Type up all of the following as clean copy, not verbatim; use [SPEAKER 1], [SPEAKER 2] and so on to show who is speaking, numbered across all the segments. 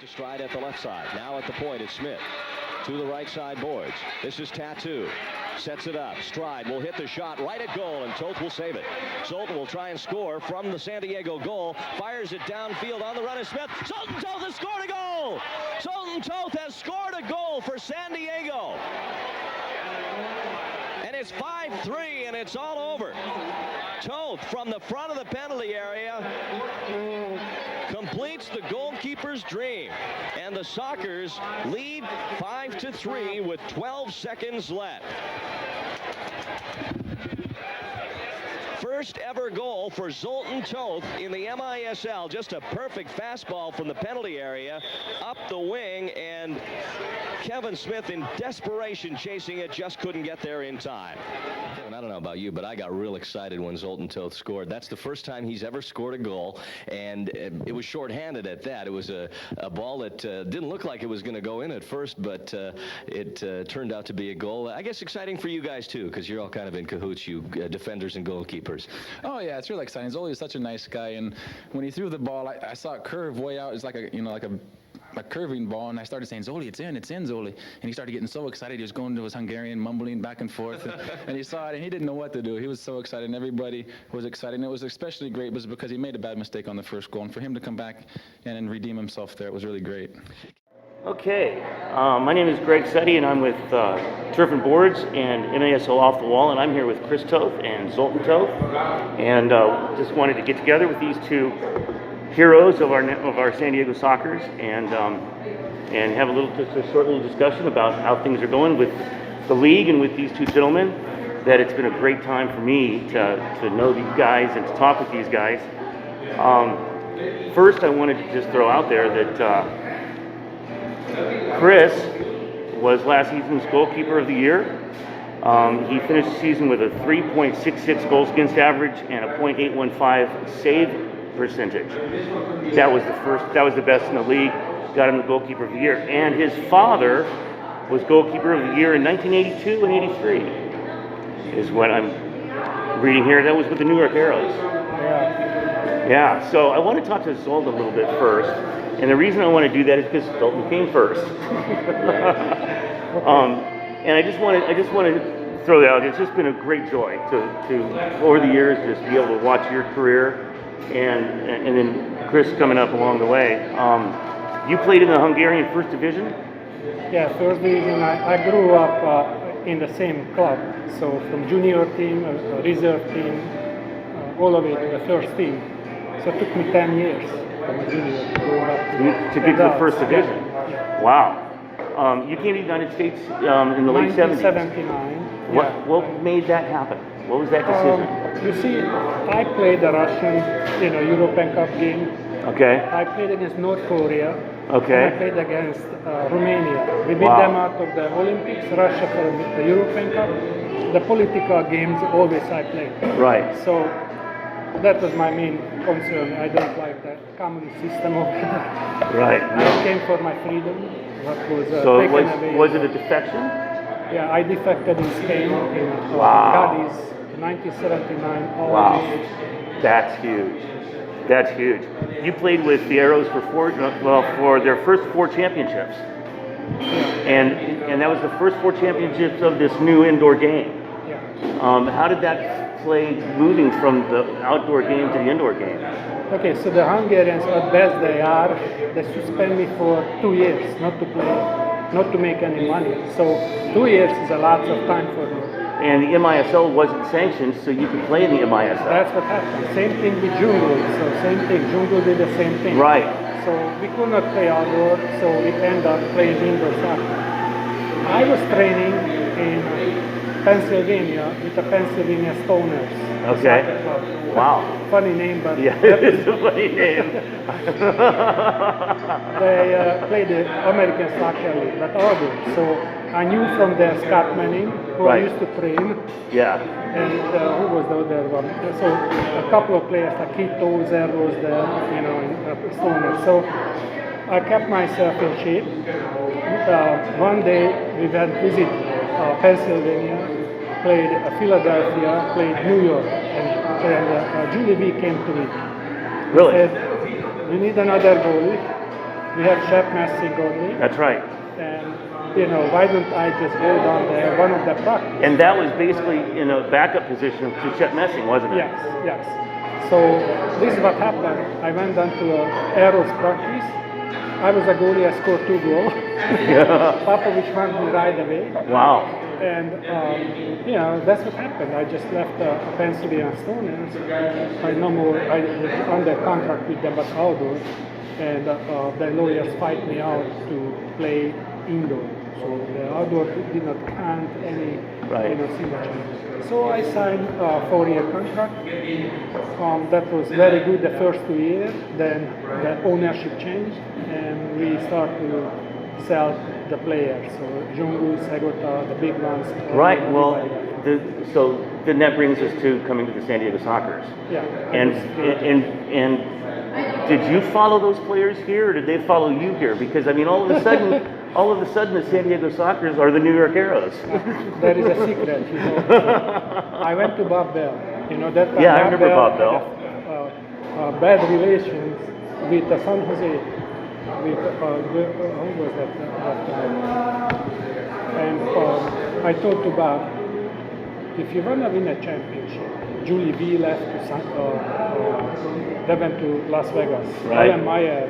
[SPEAKER 1] Stride at the left side. Now at the point is Smith. To the right side boards. This is Tattoo. Sets it up. Stride will hit the shot right at goal, and Toth will save it. Zoltan will try and score from the San Diego goal. Fires it downfield on the run is Smith. Zoltan Toth has scored a goal! Zoltan Toth has scored a goal for San Diego. And it's 5-3, and it's all over. Toth from the front of the penalty area completes the goalkeeper's dream, and the Sockers lead 5-3 with 12 seconds left. First ever goal for Zoltan Toth in the MISL. Just a perfect fastball from the penalty area up the wing, and Kevin Smith in desperation chasing it, just couldn't get there in time. Kevin, I don't know about you, but I got real excited when Zoltan Toth scored. That's the first time he's ever scored a goal, and it was shorthanded at that. It was a ball that didn't look like it was going to go in at first, but it turned out to be a goal. I guess exciting for you guys too, because you're all kind of in cahoots, you defenders and goalkeepers.
[SPEAKER 2] Oh yeah, it's really exciting. Zolie is such a nice guy, and when he threw the ball, I saw it curve way out. It's like a curving ball, and I started saying, Zolie, it's in, Zolie. And he started getting so excited. He was going to his Hungarian, mumbling back and forth, and he saw it, and he didn't know what to do. He was so excited, and everybody was excited. And it was especially great because he made a bad mistake on the first goal, and for him to come back and redeem himself there, it was really great.
[SPEAKER 3] Okay, my name is Greg Setti, and I'm with Turf and Boards and MASL Off the Wall, and I'm here with Chris Toth and Zoltan Toth, and just wanted to get together with these two heroes of our San Diego Sockers and have just a short little discussion about how things are going with the league and with these two gentlemen. That it's been a great time for me to know these guys and to talk with these guys. First, I wanted to just throw out there that Chris was last season's goalkeeper of the year. He finished the season with a 3.66 goals against average and a .815 save percentage. That was the best in the league. Got him the goalkeeper of the year. And his father was goalkeeper of the year in 1982 and 83, is what I'm reading here. That was with the New York Arrows. Yeah, so I want to talk to Zoltan a little bit first. And the reason I want to do that is because Zoltan came first. And I just want to throw that out. It's just been a great joy to over the years just be able to watch your career, and then Chris coming up along the way. You played in the Hungarian First Division?
[SPEAKER 4] Yeah, First Division. I grew up in the same club, so from junior team, reserve team, all the way to the first team. So it took me 10 years from a junior
[SPEAKER 3] to get to the First Division.
[SPEAKER 4] Yeah.
[SPEAKER 3] Wow. You came to the United States in the late 70s.
[SPEAKER 4] 1979.
[SPEAKER 3] What made that happen? What was that decision?
[SPEAKER 4] You see, I played the Russian, European Cup game.
[SPEAKER 3] Okay.
[SPEAKER 4] I played against North Korea.
[SPEAKER 3] Okay.
[SPEAKER 4] And I played against Romania. We beat them out of the Olympics, Russia for the European Cup. The political games always I played.
[SPEAKER 3] Right.
[SPEAKER 4] So that was my main concern. I don't like the communist system over there.
[SPEAKER 3] Right.
[SPEAKER 4] I came for my freedom. What was
[SPEAKER 3] so
[SPEAKER 4] taken away.
[SPEAKER 3] Was it a defection?
[SPEAKER 4] Yeah, I defected in Spain in Cadiz in 1979.
[SPEAKER 3] Wow. That's huge. That's huge. You played with the Arrows for their first 4 championships.
[SPEAKER 4] Yeah.
[SPEAKER 3] And that was the first 4 championships of this new indoor game.
[SPEAKER 4] Yeah.
[SPEAKER 3] How did that play moving from the outdoor game to the indoor game?
[SPEAKER 4] Okay, so the Hungarians, at best they suspend me for 2 years, not to play, not to make any money. So 2 years is a lot of time for me.
[SPEAKER 3] And the MISL wasn't sanctioned, so you could play in the MISL.
[SPEAKER 4] That's what happened. Same thing with Jungle. So same thing. Jungle did the same thing.
[SPEAKER 3] Right.
[SPEAKER 4] So we could not play outdoor, so we ended up playing indoor soccer. I was training in Pennsylvania with the Pennsylvania Stoners.
[SPEAKER 3] Okay. Wow.
[SPEAKER 4] Funny name, but
[SPEAKER 3] yeah, it's a funny name.
[SPEAKER 4] They played the American Soccer League, but outdoor. So I knew from there Scott Manning, who I used to train.
[SPEAKER 3] Yeah.
[SPEAKER 4] And who was the other one? So a couple of players, like Keith Tozer was there, in Stoner. So I kept myself in shape. One day we went visit Pennsylvania, played Philadelphia, played New York, and Julie B came to me.
[SPEAKER 3] Really?
[SPEAKER 4] He said, we need another goalie. we have Chef Messi goalie,
[SPEAKER 3] That's right.
[SPEAKER 4] and why don't I just go down there one of the practice?
[SPEAKER 3] And that was basically in a backup position to Chet Messing, wasn't it?
[SPEAKER 4] Yes. So this is what happened. I went down to Aeros practice. I was a goalie. I scored 2 goals. Popovich wanted me right away.
[SPEAKER 3] Wow.
[SPEAKER 4] And that's what happened. I just left Pennsylvania Stoners. I no more. I was under contract with them, but outdoor. And the lawyers fight me out to play indoor. So the outdoor did not count any signature. So I signed a 4-year contract. That was very good the first 2 years. Then the ownership changed, and we started to sell the players. So Jungu, Segota, the big ones.
[SPEAKER 3] Right. Well, so then that brings us to coming to the San Diego Sockers.
[SPEAKER 4] Yeah.
[SPEAKER 3] And did you follow those players here, or did they follow you here? Because I mean, all of a sudden, the San Diego Sockers are the New York Arrows.
[SPEAKER 4] There is a secret, I went to Bob Bell. That time
[SPEAKER 3] Yeah, I remember Bob Bell.
[SPEAKER 4] Had, bad relations with San Jose. With who was that? And I told to Bob, if you want to win a championship, Julie B left to they went to Las Vegas.
[SPEAKER 3] Right.
[SPEAKER 4] Alan Meyer,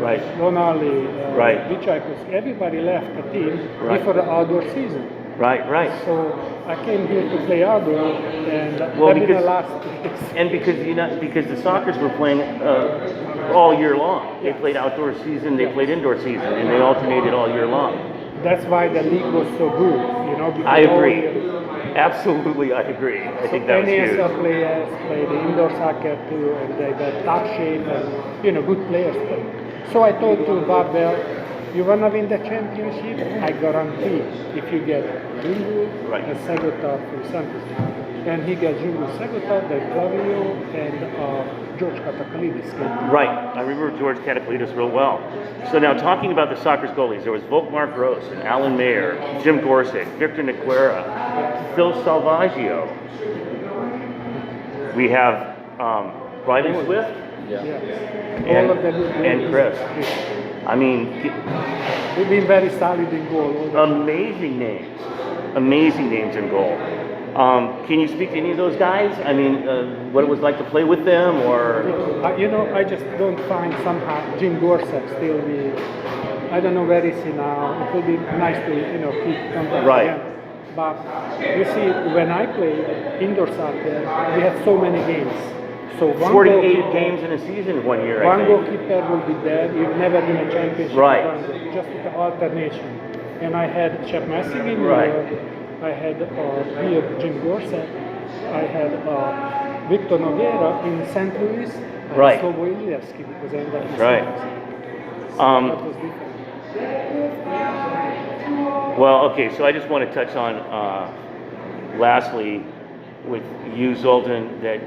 [SPEAKER 3] Right.
[SPEAKER 4] Lonali,
[SPEAKER 3] Right.
[SPEAKER 4] Bichakos, everybody left the team
[SPEAKER 3] Right.
[SPEAKER 4] before the outdoor season.
[SPEAKER 3] Right.
[SPEAKER 4] So I came here to play outdoor, and
[SPEAKER 3] Well,
[SPEAKER 4] that didn't
[SPEAKER 3] because-
[SPEAKER 4] last.
[SPEAKER 3] And because the Sockers were playing all year long. They played outdoor season, they played indoor season, and they alternated all year long.
[SPEAKER 4] That's why the league was so good, because
[SPEAKER 3] I agree.
[SPEAKER 4] all-
[SPEAKER 3] Absolutely, I agree. I think that was huge.
[SPEAKER 4] NASL players play the indoor soccer too, and they got top shape and good players. So I told to Bob Bell, you wanna win the championship? I guarantee if you get Jungu
[SPEAKER 3] Right.
[SPEAKER 4] and Segota from Santos, and he got Jungu Segota, then Flavio and George Katakalidis came.
[SPEAKER 3] Right. I remember George Cataclidis real well. So now talking about the Sockers goalies, there was Volkmar Gross and Alan Mayer, Jim Gorsuch, Victor Niquera, Phil Salvaggio. We have Riley Swift
[SPEAKER 4] Yeah.
[SPEAKER 3] and,
[SPEAKER 4] All of them.
[SPEAKER 3] and Chris. I mean,
[SPEAKER 4] We've been very solid in goal. All the time.
[SPEAKER 3] amazing names in goal. Can you speak to any of those guys? I mean, what it was like to play with them, or?
[SPEAKER 4] I just don't find somehow Jim Gorsuch still be. I don't know where is he now. It would be nice to keep contact
[SPEAKER 3] Right.
[SPEAKER 4] again. But you see, when I played indoor soccer, we had so many games. So one
[SPEAKER 3] 48
[SPEAKER 4] goalkeeper-
[SPEAKER 3] games in a season one year, I
[SPEAKER 4] One
[SPEAKER 3] think.
[SPEAKER 4] goalkeeper will be there. You've never win a championship.
[SPEAKER 3] Right.
[SPEAKER 4] with one goal, just with the alternation. And I had Chef Massing in
[SPEAKER 3] Right.
[SPEAKER 4] I had here Jim Gorsuch. I had Victor Nogueira in St. Louis. And
[SPEAKER 3] Right.
[SPEAKER 4] Slobo Ilievsky because I ended up in
[SPEAKER 3] Right.
[SPEAKER 4] St. Louis. That was different.
[SPEAKER 3] Well, okay, so I just want to touch on, lastly, with you, Zoltan, that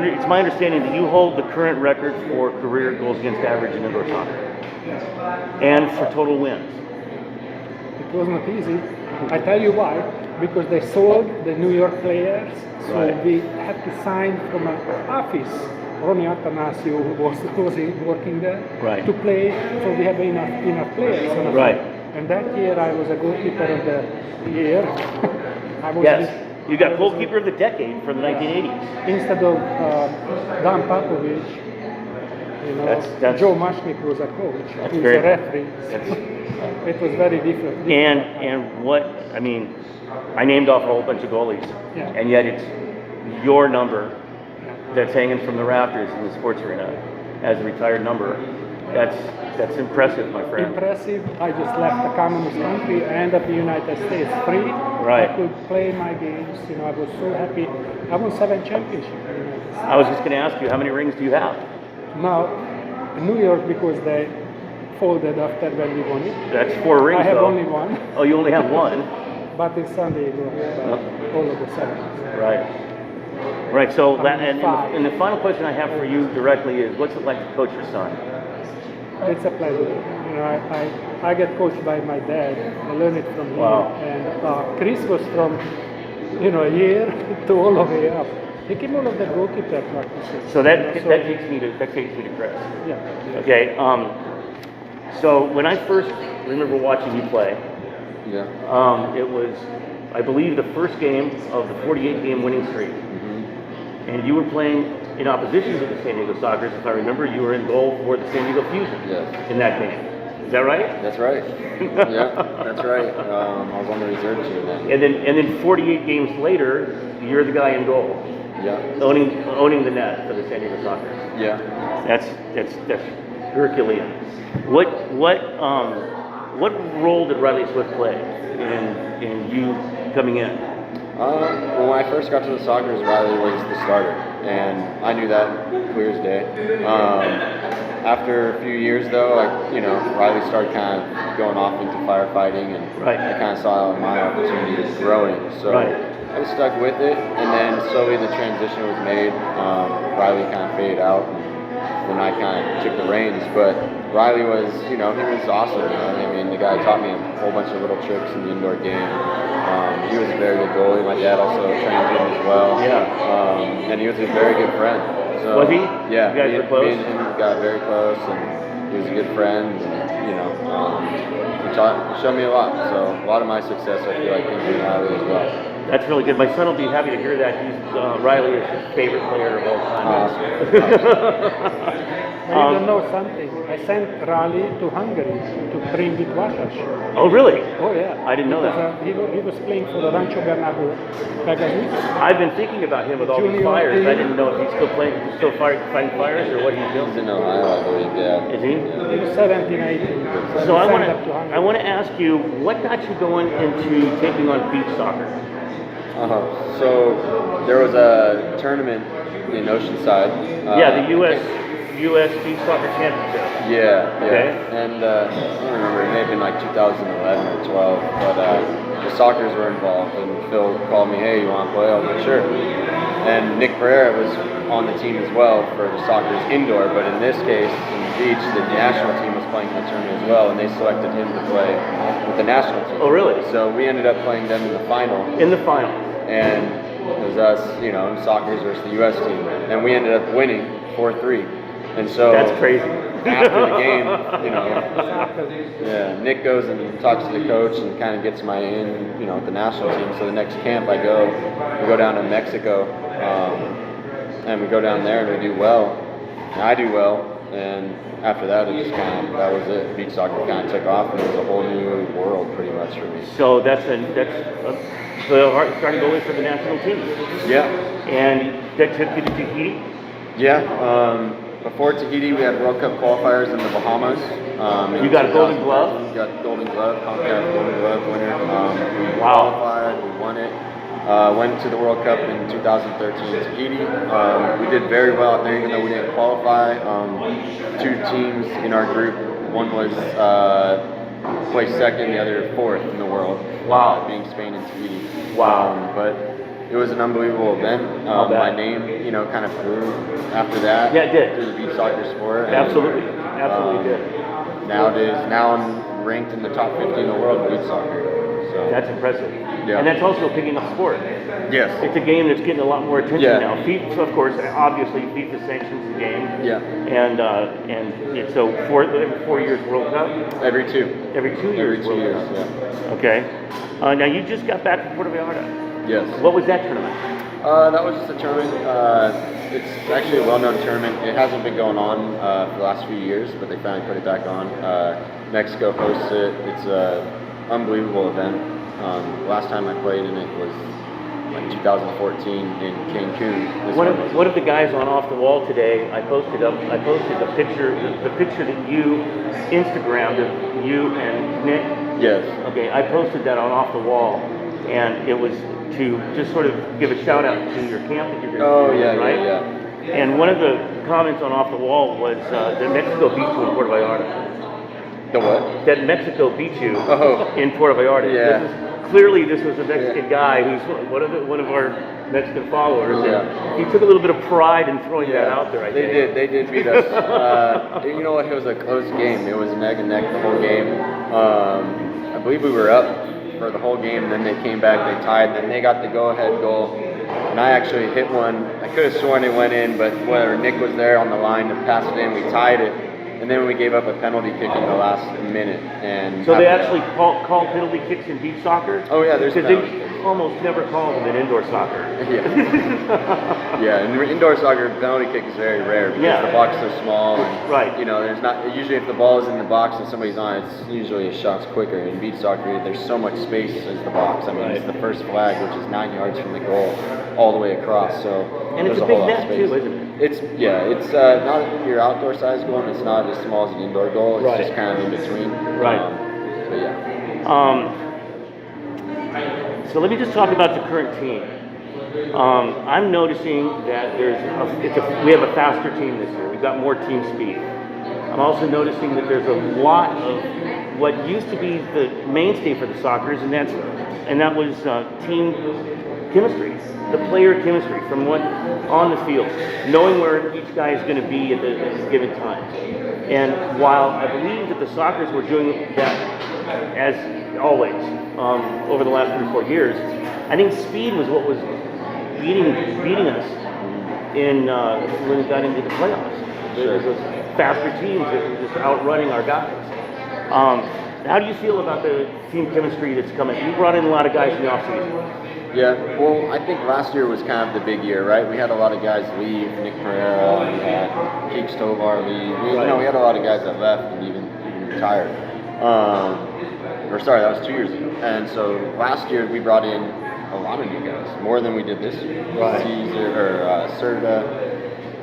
[SPEAKER 3] it's my understanding that you hold the current record for career goals against average in indoor soccer and for total wins.
[SPEAKER 4] It was not easy. I tell you why. Because they sold the New York players, so
[SPEAKER 3] Right.
[SPEAKER 4] we had to sign from an office. Ronnie Atanasio, who was working there,
[SPEAKER 3] Right.
[SPEAKER 4] to play. So we had enough players. On the
[SPEAKER 3] Right.
[SPEAKER 4] field. And that year I was a goalkeeper of the year. I was
[SPEAKER 3] Yes, you got goalkeeper of the decade for the 1980s.
[SPEAKER 4] instead of Dan Popovich.
[SPEAKER 3] That's-
[SPEAKER 4] Joe Mashnik was a coach.
[SPEAKER 3] That's
[SPEAKER 4] He was
[SPEAKER 3] very-
[SPEAKER 4] a referee.
[SPEAKER 3] that's-
[SPEAKER 4] It was very different.
[SPEAKER 3] And what, I mean, I named off a whole bunch of goalies,
[SPEAKER 4] Yeah.
[SPEAKER 3] and yet it's your number that's hanging from the rafters in the sports arena as a retired number. That's impressive, my friend.
[SPEAKER 4] Impressive. I just left the communist country. I ended up in the United States free.
[SPEAKER 3] Right.
[SPEAKER 4] I could play my games. I was so happy. I won 7 championships in the United States.
[SPEAKER 3] I was just going to ask you, how many rings do you have?
[SPEAKER 4] Now, New York, because they folded after when we won it.
[SPEAKER 3] That's 4 rings,
[SPEAKER 4] I have
[SPEAKER 3] though.
[SPEAKER 4] only one,
[SPEAKER 3] Oh, you only have one?
[SPEAKER 4] but in San Diego, I have all of the 7.
[SPEAKER 3] Right. Right, so
[SPEAKER 4] I'm
[SPEAKER 3] and
[SPEAKER 4] five.
[SPEAKER 3] the final question I have for you directly is, what's it like to coach your son?
[SPEAKER 4] It's a pleasure. I get coached by my dad. I learned it from him.
[SPEAKER 3] Wow.
[SPEAKER 4] And Chris was from, a year to all the way up. He came all of the goalkeeper practices.
[SPEAKER 3] So that takes me to Chris.
[SPEAKER 4] Yeah.
[SPEAKER 3] Okay. So when I first remember watching you play,
[SPEAKER 5] Yeah.
[SPEAKER 3] it was, I believe, the first game of the 48-game winning streak. And you were playing in opposition to the San Diego Sockers. If I remember, you were in goal for the San Diego Fusion
[SPEAKER 5] Yes.
[SPEAKER 3] in that game. Is that right?
[SPEAKER 5] That's right. Yeah, that's right. I was on the reserve team then.
[SPEAKER 3] And then 48 games later, you're the guy in goal,
[SPEAKER 5] Yeah.
[SPEAKER 3] owning the net for the San Diego Sockers.
[SPEAKER 5] Yeah.
[SPEAKER 3] That's Herculean. What role did Riley Swift play in you coming in?
[SPEAKER 5] Well, when I first got to the Sockers, Riley was the starter, and I knew that clear as day. After a few years, though, Riley started kind of going off into firefighting, and
[SPEAKER 3] Right.
[SPEAKER 5] I kind of saw my opportunity growing. So
[SPEAKER 3] Right.
[SPEAKER 5] I just stuck with it, and then slowly the transition was made. Riley kind of faded out, and then I kind of took the reins. But Riley was, he was awesome. I mean, the guy taught me a whole bunch of little tricks in the indoor game. He was a very good goalie. My dad also trained him as well.
[SPEAKER 3] Yeah.
[SPEAKER 5] And he was a very good friend. So,
[SPEAKER 3] Was he?
[SPEAKER 5] Yeah.
[SPEAKER 3] You guys were close?
[SPEAKER 5] Me and him got very close, and he was a good friend. And, he showed me a lot. So a lot of my success, I feel like, came from Riley as well.
[SPEAKER 3] That's really good. My son will be happy to hear that. Riley is his favorite player of all time.
[SPEAKER 4] Now you don't know something. I sent Raleigh to Hungary to train with Vasas.
[SPEAKER 3] Oh, really?
[SPEAKER 4] Oh yeah.
[SPEAKER 3] I didn't know
[SPEAKER 4] Because,
[SPEAKER 3] that.
[SPEAKER 4] he was playing for the Rancho Bernardo Pegasus.
[SPEAKER 3] I've been thinking about him with all these
[SPEAKER 4] Junior
[SPEAKER 3] fires.
[SPEAKER 4] team.
[SPEAKER 3] I didn't know if he's still playing, fighting fires, or what he's
[SPEAKER 5] He's
[SPEAKER 3] doing.
[SPEAKER 5] in Ohio, I believe, yeah.
[SPEAKER 3] Is he?
[SPEAKER 4] He was 17, 18.
[SPEAKER 3] So I
[SPEAKER 4] we
[SPEAKER 3] want
[SPEAKER 4] sent him to Hungary.
[SPEAKER 3] to ask you, what got you going into taking on beach soccer?
[SPEAKER 5] So there was a tournament in Oceanside.
[SPEAKER 3] Yeah, the U.S. Beach Soccer Championship.
[SPEAKER 5] Yeah.
[SPEAKER 3] Okay.
[SPEAKER 5] And I don't remember, it may have been like 2011 or 12, but the Sockers were involved, and Phil called me, hey, you want to play? I was like, sure. And Nick Pereira was on the team as well for the Sockers indoor, but in this case, in the beach, the national team was playing in the tournament as well, and they selected him to play with the national team.
[SPEAKER 3] Oh, really?
[SPEAKER 5] So we ended up playing them in the final.
[SPEAKER 3] In the final.
[SPEAKER 5] And it was us, Sockers versus the U.S. team, and we ended up winning 4-3. And so
[SPEAKER 3] That's crazy.
[SPEAKER 5] After the game, Nick goes and talks to the coach and kind of gets my in, with the national team. So the next camp we go down to Mexico, and we go down there and we do well, and I do well, and after that it just that was it. Beach soccer kind of took off, and it was a whole new world pretty much for me.
[SPEAKER 3] So that's starting goalie for the national team.
[SPEAKER 5] Yeah.
[SPEAKER 3] And that took you to Tahiti?
[SPEAKER 5] Yeah. Before Tahiti, we had World Cup qualifiers in the Bahamas.
[SPEAKER 3] You got a Golden Glove?
[SPEAKER 5] We got Golden Glove, CONCACAF Golden Glove winner. We
[SPEAKER 3] Wow.
[SPEAKER 5] qualified, we won it. Went to the World Cup in 2013 in Tahiti. We did very well out there, even though we didn't qualify. Two teams in our group. One was placed second, the other fourth in the world.
[SPEAKER 3] Wow.
[SPEAKER 5] Being Spain and Tahiti.
[SPEAKER 3] Wow.
[SPEAKER 5] But it was an unbelievable event. My name, kind of grew after that.
[SPEAKER 3] Yeah, it did.
[SPEAKER 5] Through the beach soccer sport. And,
[SPEAKER 3] Absolutely did.
[SPEAKER 5] Now I'm ranked in the top 50 in the world in beach soccer. So
[SPEAKER 3] That's impressive.
[SPEAKER 5] Yeah.
[SPEAKER 3] And that's also picking up sport.
[SPEAKER 5] yes.
[SPEAKER 3] It's a game that's getting a lot more attention
[SPEAKER 5] Yeah.
[SPEAKER 3] now. FIFA, of course, obviously FIFA sanctions the game.
[SPEAKER 5] Yeah.
[SPEAKER 3] And so every 4 years World Cup.
[SPEAKER 5] Every 2.
[SPEAKER 3] Every 2 years.
[SPEAKER 5] Every 2
[SPEAKER 3] World
[SPEAKER 5] years.
[SPEAKER 3] Cup.
[SPEAKER 5] Yeah.
[SPEAKER 3] Okay. Now you just got back from Puerto Vallarta.
[SPEAKER 5] Yes.
[SPEAKER 3] What was that tournament?
[SPEAKER 5] That was just a tournament. It's actually a well-known tournament. It hasn't been going on for the last few years, but they finally put it back on. Mexico hosts it. It's an unbelievable event. Last time I played in it was like 2014 in Cancun.
[SPEAKER 3] One of the guys on Off the Wall today, I posted a picture, the picture that you Instagrammed of you and Nick.
[SPEAKER 5] Yes.
[SPEAKER 3] Okay, I posted that on Off the Wall, and it was to just sort of give a shout out to your camp that you're going to do, right?
[SPEAKER 5] Yeah.
[SPEAKER 3] And one of the comments on Off the Wall was that Mexico beat you in Puerto Vallarta.
[SPEAKER 5] The what?
[SPEAKER 3] That Mexico beat you in Puerto Vallarta.
[SPEAKER 5] Yeah.
[SPEAKER 3] Clearly, this was a Mexican guy who's one of our Mexican followers.
[SPEAKER 5] Yeah.
[SPEAKER 3] And he took a little bit of pride in throwing that out there, I think.
[SPEAKER 5] They did beat us. You know what? It was a close game. It was neck and neck the whole game. I believe we were up for the whole game, and then they came back, they tied, then they got the go-ahead goal. And I actually hit one. I could have sworn it went in, but whether Nick was there on the line to pass it in, we tied it. And then we gave up a penalty kick in the last minute. And
[SPEAKER 3] So they actually call penalty kicks in beach soccer?
[SPEAKER 5] Oh yeah, there's
[SPEAKER 3] because
[SPEAKER 5] penalty
[SPEAKER 3] they almost never call them in indoor soccer.
[SPEAKER 5] Yeah. Yeah, in indoor soccer, penalty kick is very rare because the box is so small. And,
[SPEAKER 3] Right.
[SPEAKER 5] You know, there's not usually if the ball is in the box and somebody's on it, it's usually a shot's quicker. In beach soccer, there's so much space as the box. I mean, it's the first flag, which is 9 yards from the goal, all the way across. So
[SPEAKER 3] And it's
[SPEAKER 5] there's
[SPEAKER 3] a
[SPEAKER 5] a
[SPEAKER 3] big
[SPEAKER 5] whole lot of
[SPEAKER 3] net
[SPEAKER 5] space.
[SPEAKER 3] too, isn't it?
[SPEAKER 5] It's not your outdoor size goal, and it's not as small as an indoor goal. It's just kind of in between.
[SPEAKER 3] Right.
[SPEAKER 5] But yeah.
[SPEAKER 3] So let me just talk about the current team. I'm noticing that we have a faster team this year. We've got more team speed. I'm also noticing that there's a lot of what used to be the mainstay for the Sockers, and that was team chemistry, the player chemistry from what on the field, knowing where each guy is going to be at the given time. And while I believe that the Sockers were doing that as always over the last 3 or 4 years, I think speed was what was beating us in when we got into the playoffs. There was faster teams that were just outrunning our guys. How do you feel about the team chemistry that's coming? You brought in a lot of guys in the offseason.
[SPEAKER 5] Yeah, well, I think last year was kind of the big year, right? We had a lot of guys leave, Nick Pereira, we had Chris Toth leave. We had a lot of guys that left and even retired. That was 2 years ago. And so last year we brought in a lot of new guys, more than we did this year.
[SPEAKER 3] Right.
[SPEAKER 5] Serta,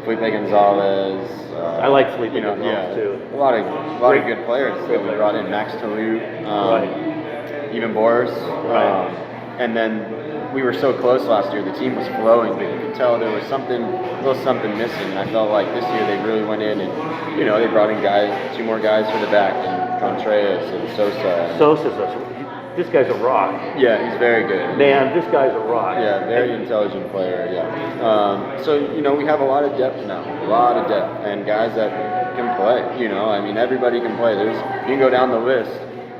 [SPEAKER 5] Felipe Gonzalez.
[SPEAKER 3] I like Felipe Gonzalez too.
[SPEAKER 5] A lot of good players that we brought in. Max Talut, even Boris. And then we were so close last year. The team was flowing, but you could tell there was a little something missing. And I felt like this year they really went in and they brought in 2 more guys for the back, and Contreras and Sosa.
[SPEAKER 3] This guy's a rock.
[SPEAKER 5] Yeah, he's very good.
[SPEAKER 3] Man, this guy's a rock.
[SPEAKER 5] Yeah, very intelligent player. Yeah. So we have a lot of depth now, and guys that can play. I mean, everybody can play. You can go down the list.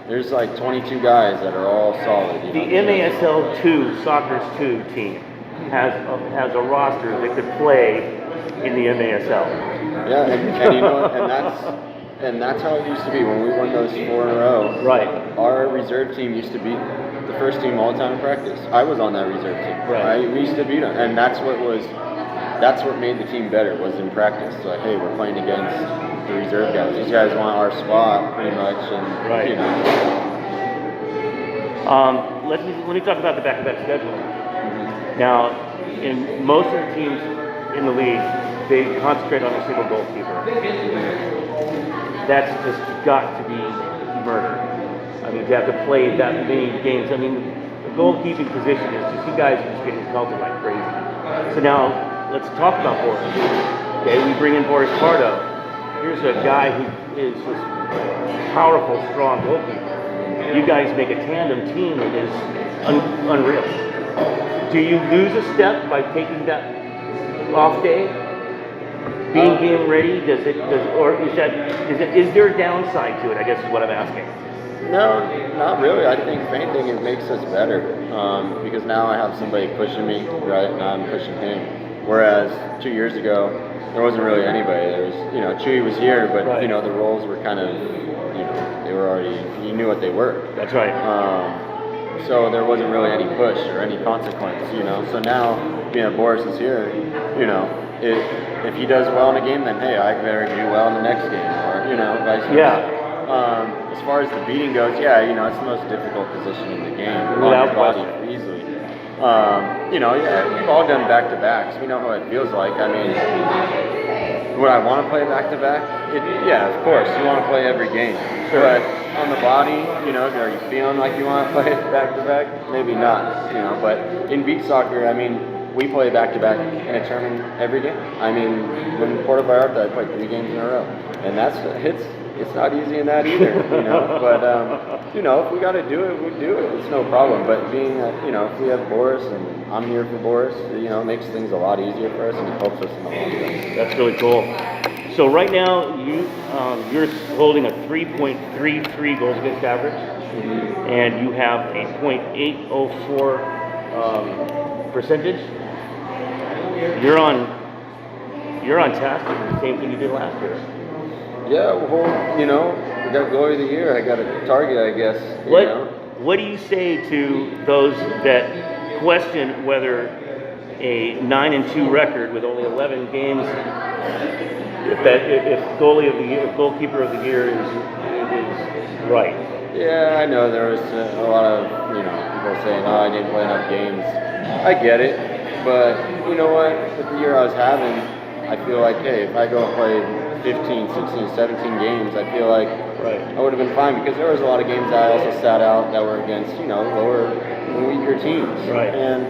[SPEAKER 5] There's like 22 guys that are all solid.
[SPEAKER 3] The MASL 2 Soccer's 2 team has a roster that could play in the MASL.
[SPEAKER 5] Yeah, and that's how it used to be when we won those 4 in a row.
[SPEAKER 3] Right.
[SPEAKER 5] Our reserve team used to beat the first team all the time in practice. I was on that reserve team.
[SPEAKER 3] Right.
[SPEAKER 5] We used to beat them, and that's what made the team better, was in practice. Like, hey, we're playing against the reserve guys. These guys want our spot pretty much, and
[SPEAKER 3] Let me talk about the back-to-back schedule. Mm-hmm. Now, in most of the teams in the league, they concentrate on a single goalkeeper. That's just got to be murder. I mean, to have to play that many games. I mean, the goalkeeping position is just, you guys are just getting pelted like crazy. So now, let's talk about Boris. Okay, we bring in Boris Pardo. Here's a guy who is this powerful, strong goalkeeper. You guys make a tandem team that is unreal. Do you lose a step by taking that off day? Being game ready, is there a downside to it? I guess is what I'm asking.
[SPEAKER 5] No, not really. I think if anything, it makes us better because now I have somebody pushing me, right, and I'm pushing him. Whereas 2 years ago, there wasn't really anybody. There was, Chewy was here, but the roles were kind of, they were already. You knew what they were.
[SPEAKER 3] That's right.
[SPEAKER 5] So there wasn't really any push or any consequence, So now, Boris is here, if he does well in a game, then hey, I better do well in the next game, or vice versa.
[SPEAKER 3] Yeah.
[SPEAKER 5] As far as the beating goes, it's the most difficult position in the game.
[SPEAKER 3] Without
[SPEAKER 5] body easily. We've all done back-to-backs. We know how it feels like. I mean, would I want to play back-to-back? Yeah, of course. You want to play every game.
[SPEAKER 3] Sure.
[SPEAKER 5] But on the body, are you feeling like you want to play back-to-back? Maybe not. But in beach soccer, I mean, we play back-to-back in a tournament every game. I mean, when Puerto Vallarta, I played 3 games in a row, and it's not easy in that either, But if we got to do it, we do it. It's no problem. But being, if we have Boris and I'm here for Boris, it makes things a lot easier for us and it helps us in the long run.
[SPEAKER 3] That's really cool. So right now, you're holding a 3.33 goals against average, and you have a .804 percentage. You're on task to do the same thing you did last year.
[SPEAKER 5] Yeah, well, you know, we got goalie of the year. I got a target, I guess. You know?
[SPEAKER 3] What do you say to those that question whether a 9-2 record with only 11 games, if goalie of the year, if goalkeeper of the year is right?
[SPEAKER 5] Yeah, I know there was a lot of, you know, people saying, oh, I didn't play enough games. I get it, but you know what? With the year I was having, I feel like, hey, if I go and play 15, 16, 17 games, I feel like I would have been fine, because there was a lot of games that I also sat out that were against, you know, lower and weaker teams.
[SPEAKER 3] Right.
[SPEAKER 5] And,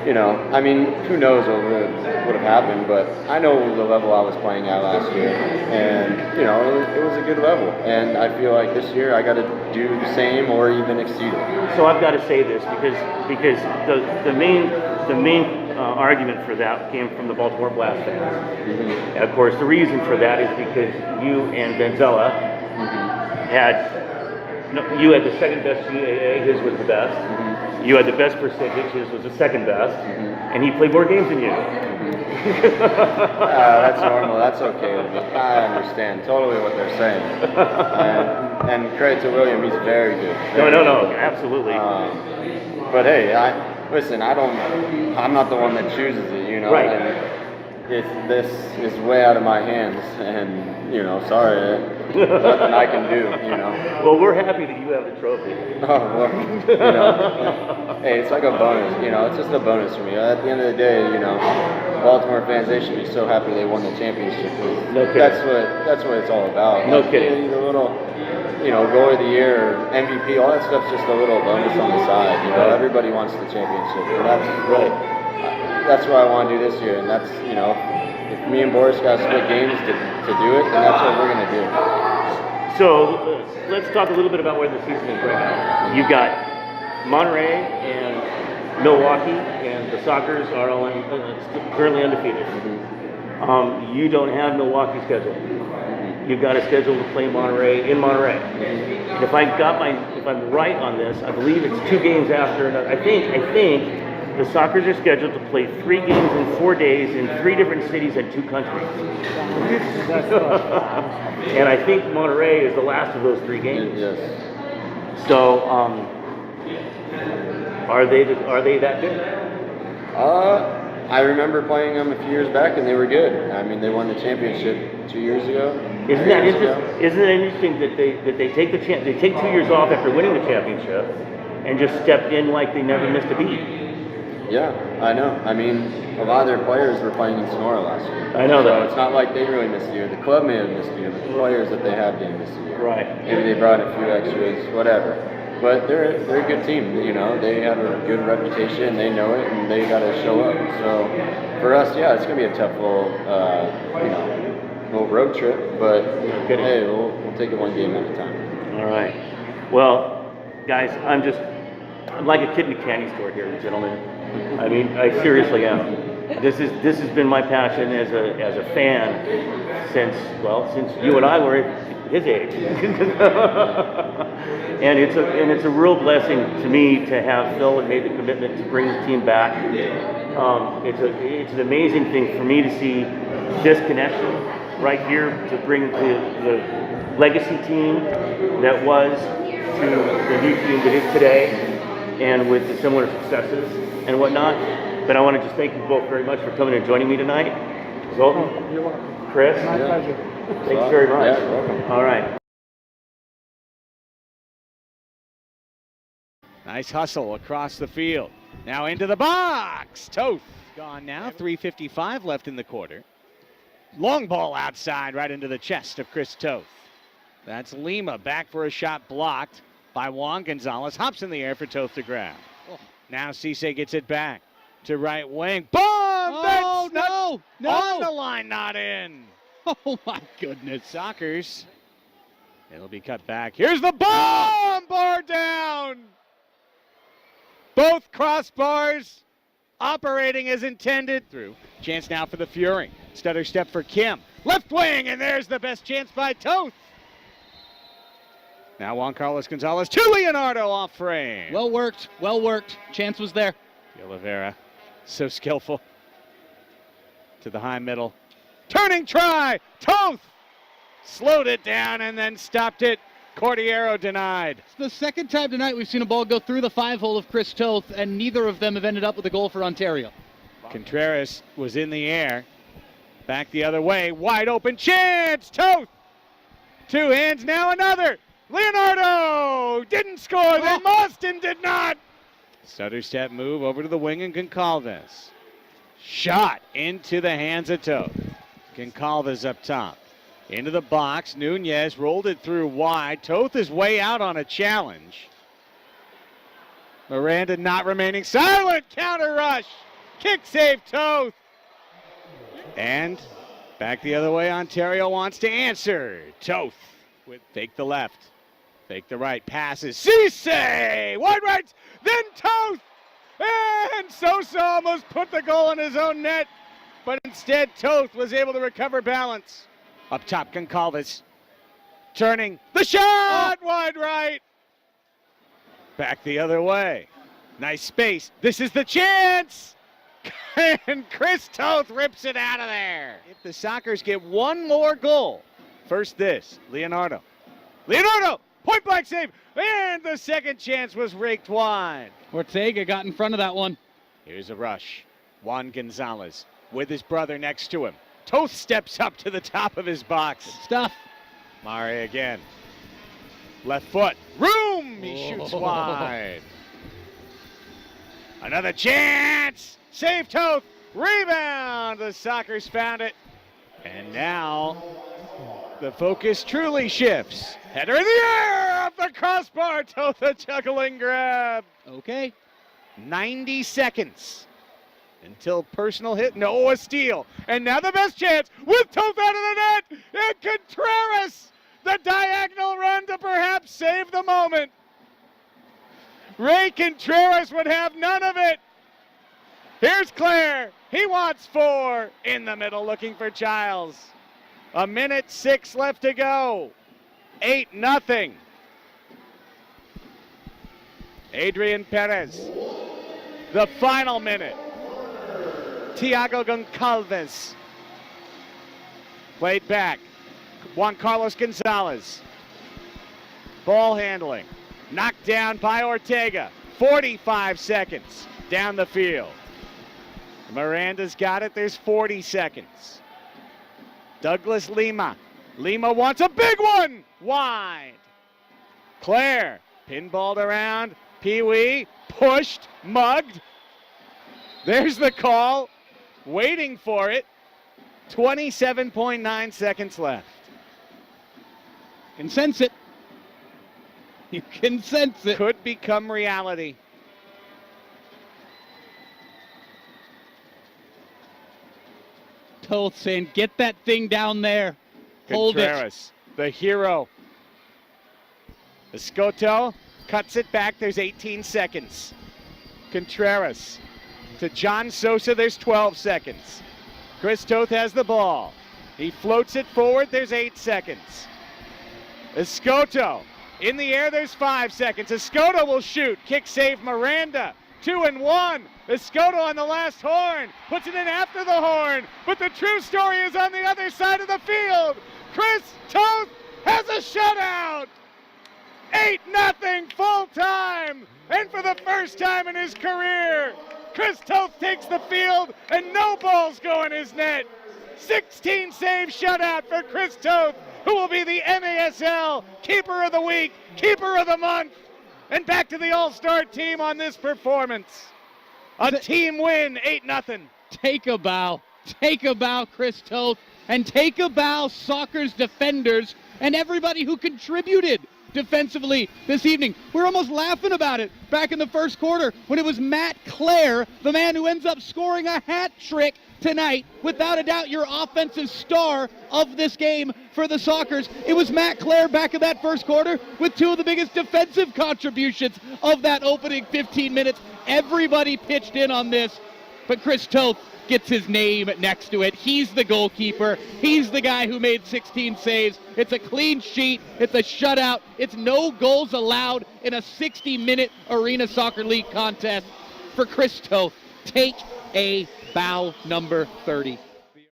[SPEAKER 5] you know, I mean, who knows what would have happened, but I know the level I was playing at last year, and, you know, it was a good level. And I feel like this year I got to do the same or even exceed it.
[SPEAKER 3] So I've got to say this, because the main argument for that came from the Baltimore Blast fans.
[SPEAKER 5] Mm-hmm.
[SPEAKER 3] And of course, the reason for that is because you and Benzella you had the second best GAA, his was the best.
[SPEAKER 5] Mm-hmm.
[SPEAKER 3] You had the best percentage, his was the second best, and he played more games than you.
[SPEAKER 5] That's normal. That's okay with me. I understand totally what they're saying. And credit to William, he's very good.
[SPEAKER 3] No, absolutely.
[SPEAKER 5] But hey, I'm not the one that chooses it, you know.
[SPEAKER 3] Right.
[SPEAKER 5] And this is way out of my hands, and you know, sorry, nothing I can do, you know.
[SPEAKER 3] Well, we're happy that you have the trophy.
[SPEAKER 5] Oh, well, you know, hey, it's like a bonus, you know. It's just a bonus for me. At the end of the day, you know, Baltimore fans, they should be so happy they won the championship.
[SPEAKER 3] No kidding.
[SPEAKER 5] That's what it's all about.
[SPEAKER 3] No kidding.
[SPEAKER 5] The little, you know, goal of the year, MVP, all that stuff's just a little bonus on the side. You know, everybody wants the championship. And that's what I want to do this year, and that's, you know, if me and Boris got to split games to do it, then that's what we're going to do.
[SPEAKER 3] So let's talk a little bit about where the season is right now. You've got Monterey and Milwaukee, and the Sockers are all currently undefeated. You don't have Milwaukee scheduled. You've got a schedule to play Monterey in Monterey. And if I'm right on this, I believe it's 2 games after another. I think the Sockers are scheduled to play 3 games in 4 days in 3 different cities and 2 countries. And I think Monterey is the last of those 3 games.
[SPEAKER 5] Yes.
[SPEAKER 3] So, are they that good?
[SPEAKER 5] I remember playing them a few years back, and they were good. I mean, they won the championship 2 years ago.
[SPEAKER 3] Isn't that interesting? Isn't it interesting that they take they take 2 years off after winning the championship, and just stepped in like they never missed a beat?
[SPEAKER 5] Yeah, I know. I mean, a lot of their players were playing in Sonora last year.
[SPEAKER 3] I know that.
[SPEAKER 5] So it's not like they really missed a year. The club may have missed a year, but the players that they have didn't miss a year.
[SPEAKER 3] Right.
[SPEAKER 5] Maybe they brought in a few extras, whatever. But they're a good team. You know, they have a good reputation. They know it, and they got to show up. So for us, yeah, it's gonna be a tough little road trip. But hey, we'll take it one game at a time.
[SPEAKER 3] All right. Well, guys, I'm like a kid in a candy store here, gentlemen. I mean, I seriously am. This has been my passion as a fan since you and I were his age. And it's a real blessing to me to have Phil and made the commitment to bring the team back. It's an amazing thing for me to see this connection right here, to bring the legacy team that was to the new team that is today, and with the similar successes and whatnot. But I want to just thank you both very much for coming and joining me tonight. Zoltan,
[SPEAKER 4] You're welcome.
[SPEAKER 3] Chris,
[SPEAKER 4] My pleasure.
[SPEAKER 3] thanks very much.
[SPEAKER 5] Yeah, you're welcome.
[SPEAKER 3] All right.
[SPEAKER 6] Nice hustle across the field. Now into the box. Toth gone now. 3:55 left in the quarter. Long ball outside right into the chest of Chris Toth. That's Lima back for a shot blocked by Juan Gonzalez. Hops in the air for Toth to grab. Now Cisse gets it back to right wing. Boom!
[SPEAKER 7] Oh, no!
[SPEAKER 6] On the line, not in.
[SPEAKER 7] Oh, my goodness.
[SPEAKER 6] Sockers. It'll be cut back. Here's the bomb! Bar down! Both crossbars operating as intended. Through. Chance now for the Fury. Stutter step for Kim. Left wing, and there's the best chance by Toth. Now Juan Carlos Gonzalez to Leonardo off frame.
[SPEAKER 7] Well worked. Chance was there.
[SPEAKER 6] Oliveira, so skillful. To the high middle. Turning try. Toth slowed it down, and then stopped it. Cordiero denied.
[SPEAKER 7] It's the second time tonight we've seen a ball go through the 5-hole of Chris Toth, and neither of them have ended up with a goal for Ontario.
[SPEAKER 6] Contreras was in the air. Back the other way. Wide open chance. Toth. 2 hands, now another. Leonardo didn't score. They must and did not. Stutter step move over to the wing, and Goncalves. Shot into the hands of Toth. Goncalves up top. Into the box. Nunez rolled it through wide. Toth is way out on a challenge. Miranda not remaining silent. Counter rush. Kick save Toth. And back the other way. Ontario wants to answer. Toth with fake the left. Fake the right. Passes. Cisse! Wide right. Then Toth. And Sosa almost put the goal in his own net. But instead, Toth was able to recover balance. Up top, Goncalves. Turning. The shot! Wide right. Back the other way. Nice space. This is the chance. And Chris Toth rips it out of there. If the Sockers get one more goal, first this, Leonardo. Leonardo! Point blank save. And the second chance was raked wide.
[SPEAKER 7] Ortega got in front of that one.
[SPEAKER 6] Here's a rush. Juan Gonzalez with his brother next to him. Toth steps up to the top of his box.
[SPEAKER 7] Stuff.
[SPEAKER 6] Mare again. Left foot. Room! He shoots wide. Another chance. Save Toth. Rebound. The Sockers found it. And now the focus truly shifts. Header in the air off the crossbar. Toth a juggling grab.
[SPEAKER 7] Okay.
[SPEAKER 6] 90 seconds until personal hit. No, a steal. And now the best chance with Toth out of the net. And Contreras, the diagonal run to perhaps save the moment. Ray Contreras would have none of it. Here's Claire. He wants 4 in the middle, looking for Childs. 1:06 left to go. 8-0. Adrian Perez. The final minute. Thiago Goncalves. Played back. Juan Carlos Gonzalez. Ball handling. Knocked down by Ortega. 45 seconds down the field. Miranda's got it. There's 40 seconds. Douglas Lima. Lima wants a big one. Wide. Claire. Pinballed around. Pee-wee. Pushed. Mugged. There's the call. Waiting for it. 27.9 seconds left.
[SPEAKER 7] Can sense it. You can sense it.
[SPEAKER 6] Could become reality.
[SPEAKER 7] Toth saying, get that thing down there. Hold it.
[SPEAKER 6] Contreras, the hero. Escoto cuts it back. There's 18 seconds. Contreras to John Sosa. There's 12 seconds. Chris Toth has the ball. He floats it forward. There's 8 seconds. Escoto in the air. There's 5 seconds. Escoto will shoot. Kick save Miranda. 2-1. Escoto on the last horn. Puts it in after the horn. But the true story is on the other side of the field. Chris Toth has a shutout. 8-0 full time. And for the first time in his career, Chris Toth takes the field and no balls go in his net. 16 save shutout for Chris Toth, who will be the MASL Keeper of the Week, Keeper of the Month. And back to the All-Star team on this performance. A team win, 8-0.
[SPEAKER 7] Take a bow. Take a bow, Chris Toth. And take a bow, Soccer's defenders and everybody who contributed defensively this evening. We're almost laughing about it back in the first quarter when it was Matt Clare, the man who ends up scoring a hat trick tonight, without a doubt your offensive star of this game for the Sockers. It was Matt Clare back in that first quarter with 2 of the biggest defensive contributions of that opening 15 minutes. Everybody pitched in on this, but Chris Toth gets his name next to it. He's the goalkeeper. He's the guy who made 16 saves. It's a clean sheet. It's a shutout. It's no goals allowed in a 60-minute Arena Soccer League contest for Chris Toth. Take a bow, number 30.